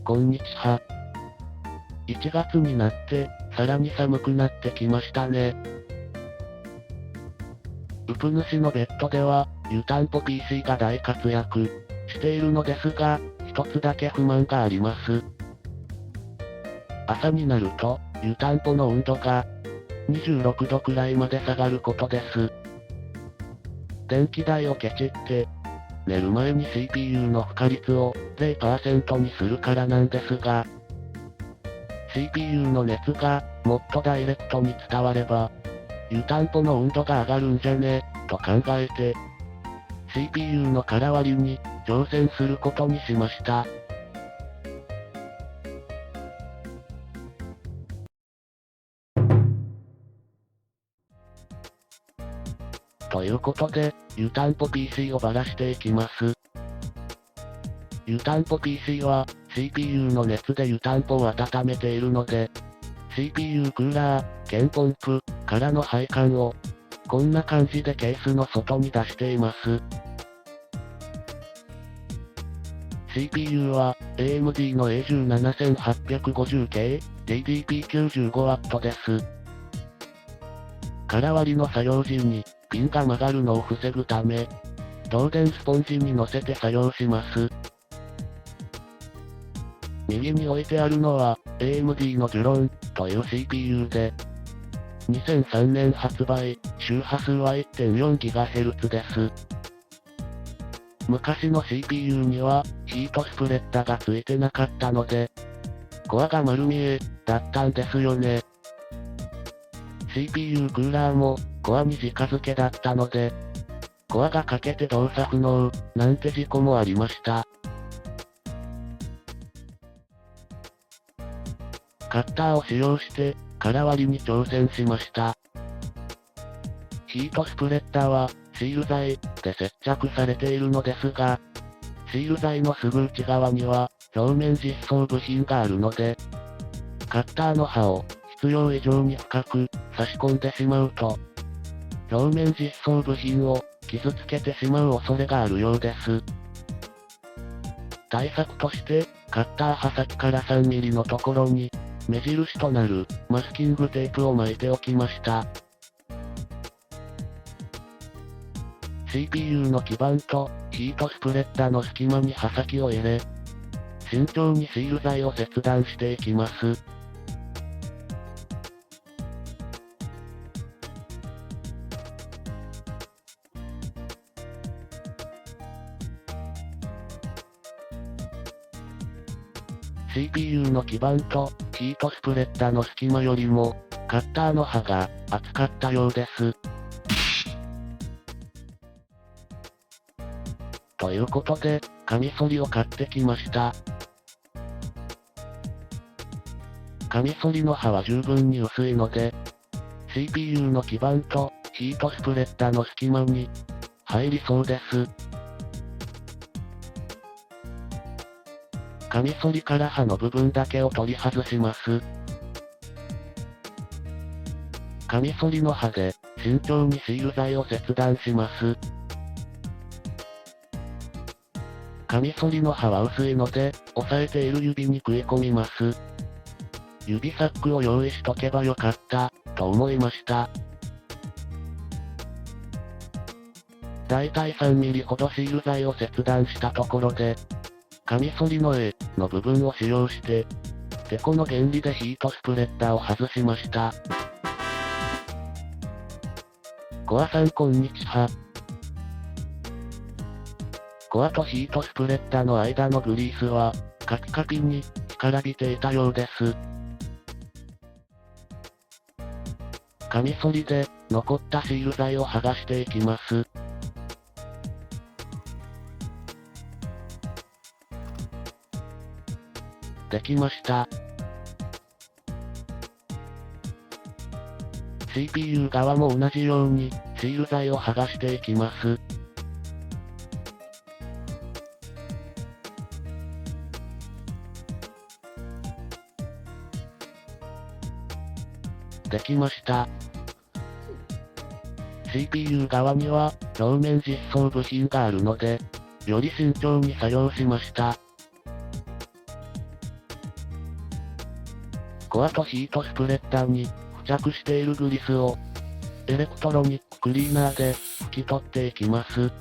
こんにちは。1月になって、さらに寒くなってきましたね。うぷ主のベッドでは、湯たんぽ PC が大活躍しているのですが、一つだけ不満があります。朝になると、湯たんぽの温度が、26度くらいまで下がることです。電気代をケチって、寝る前に CPU の負荷率を 0% にするからなんですが、CPU の熱がもっとダイレクトに伝われば、湯たんぽの温度が上がるんじゃねと考えて、CPU の空割りに挑戦することにしました。ということで、湯たんぽ PC をばらしていきます。湯たんぽ PC は、CPU の熱で湯たんぽを温めているので、CPU クーラー、兼ポンプ、からの配管を、こんな感じでケースの外に出しています。CPU は、AMD の A17850 系、DDP95W です。空割りの作業時に、ピンが曲がるのを防ぐため、導電スポンジに乗せて作業します。右に置いてあるのは、AMD のジュロンという CPU で、2003年発売、周波数は 1.4GHz です。昔の CPU には、ヒートスプレッダがついてなかったので、コアが丸見え、だったんですよね。CPU クーラーも、コアに直付けだったので、コアが欠けて動作不能、なんて事故もありました。カッターを使用して、空割りに挑戦しました。ヒートスプレッダは、シール材で接着されているのですが、シール材のすぐ内側には、表面実装部品があるので、カッターの刃を必要以上に深く差し込んでしまうと、表面実装部品を傷つけてしまう恐れがあるようです。対策として、カッター刃先から 3mm のところに、目印となるマスキングテープを巻いておきました。CPU の基板とヒートスプレッダの隙間に刃先を入れ、慎重にシール材を切断していきます。CPU の基板とヒートスプレッダの隙間よりも、カッターの刃が厚かったようです。ということで、カミソリを買ってきました。カミソリの刃は十分に薄いので、CPU の基板とヒートスプレッダの隙間に入りそうです。カミソリから刃の部分だけを取り外します。カミソリの刃で慎重にシール材を切断します。カミソリの刃は薄いので、押さえている指に食い込みます。指サックを用意しとけばよかった、と思いました。だいたい 3mm ほどシール材を切断したところで、カミソリの A の部分を使用して、てこの原理でヒートスプレッダを外しました。コアさんこんにちは。コアとヒートスプレッダの間のグリースは、カピカピに干からびていたようです。カミソリで残ったシール材を剥がしていきます。できました。CPU 側も同じように、シール材を剥がしていきます。できました。CPU 側には、表面実装部品があるので、より慎重に作業しました。コアとヒートスプレッダーに付着しているグリスをエレクトロニッククリーナーで拭き取っていきます。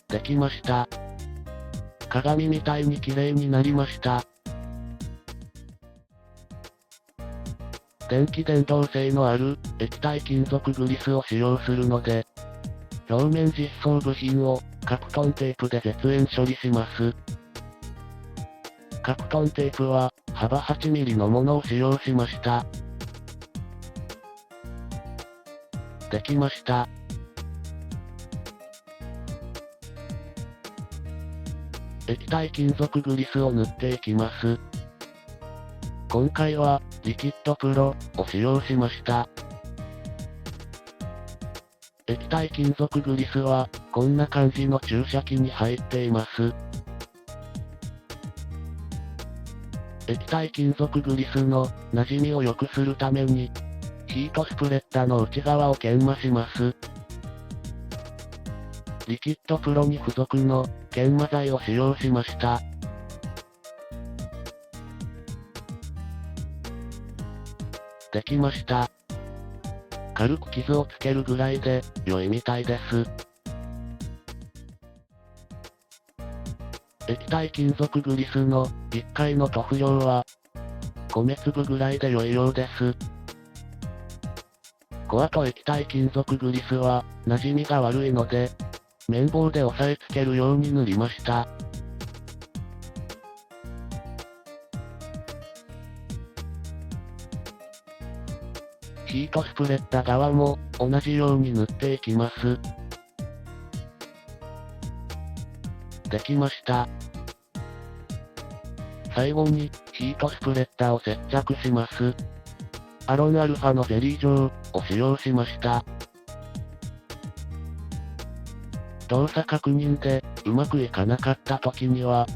できました。鏡みたいに綺麗になりました。電気伝導性のある液体金属グリスを使用するので、表面実装部品をカプトンテープで絶縁処理します。カプトンテープは幅 8mm のものを使用しました。できました。液体金属グリスを塗っていきます。今回はリキッドプロを使用しました。液体金属グリスはこんな感じの注射器に入っています。液体金属グリスの馴染みを良くするためにヒートスプレッダーの内側を研磨します。リキッドプロに付属の研磨剤を使用しました。できました。軽く傷をつけるぐらいで良いみたいです。液体金属グリスの1回の塗布量は米粒ぐらいで良いようです。コアと液体金属グリスは馴染みが悪いので、綿棒で押さえつけるように塗りました。ヒートスプレッダー側も同じように塗っていきます。できました。最後にヒートスプレッダーを接着します。アロンアルファのゼリー状を使用しました。動作確認でうまくいかなかった時には、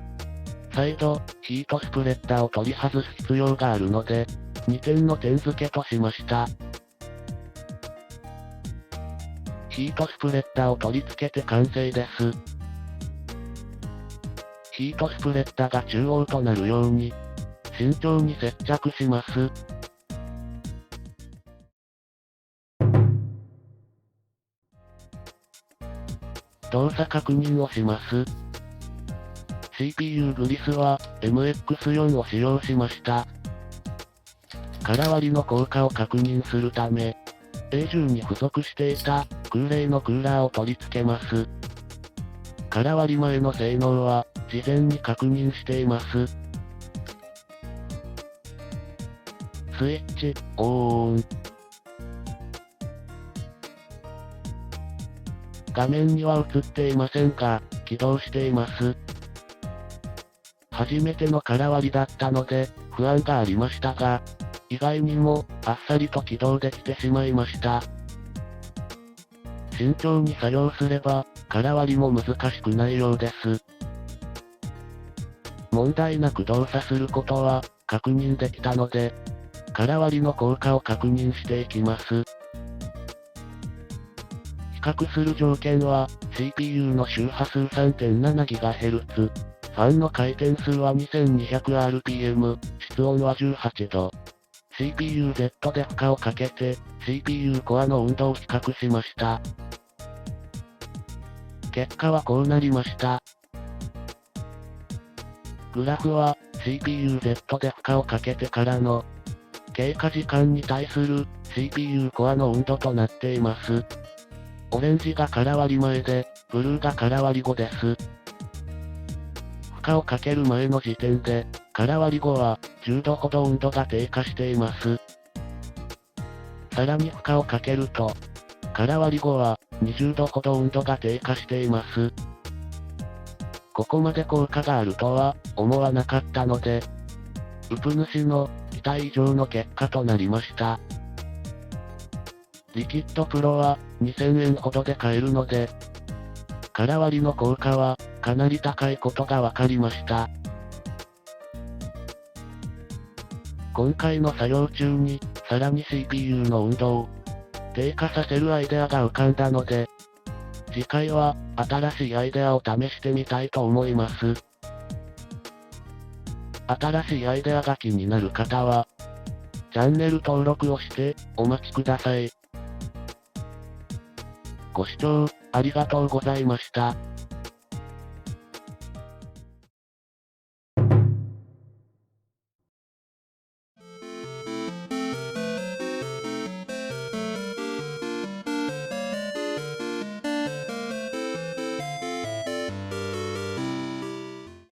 再度ヒートスプレッダーを取り外す必要があるので、2点の点付けとしました。ヒートスプレッダーを取り付けて完成です。ヒートスプレッダーが中央となるように、慎重に接着します。動作確認をします。CPU グリスは MX4 を使用しました。空割りの効果を確認するため、A10 に付属していた空冷のクーラーを取り付けます。空割り前の性能は事前に確認しています。スイッチ、オン。画面には映っていませんが、起動しています。初めての空割りだったので、不安がありましたが、意外にもあっさりと起動できてしまいました。慎重に作業すれば、空割りも難しくないようです。問題なく動作することは確認できたので、空割りの効果を確認していきます。比較する条件は、CPU の周波数 3.7GHz、ファンの回転数は 2200rpm、室温は18度。CPU-Z で負荷をかけて、CPU コアの温度を比較しました。結果はこうなりました。グラフは、CPU-Z で負荷をかけてからの、経過時間に対する CPU コアの温度となっています。オレンジが空割り前で、ブルーが空割り後です。負荷をかける前の時点で、空割り後は10度ほど温度が低下しています。さらに負荷をかけると、空割り後は20度ほど温度が低下しています。ここまで効果があるとは思わなかったので、ウプ主の期待以上の結果となりました。リキッドプロは2000円ほどで買えるので、空割りの効果はかなり高いことが分かりました。今回の作業中にさらに CPU の温度を低下させるアイデアが浮かんだので、次回は、新しいアイデアを試してみたいと思います。新しいアイデアが気になる方は、チャンネル登録をして、お待ちください。ご視聴、ありがとうございました。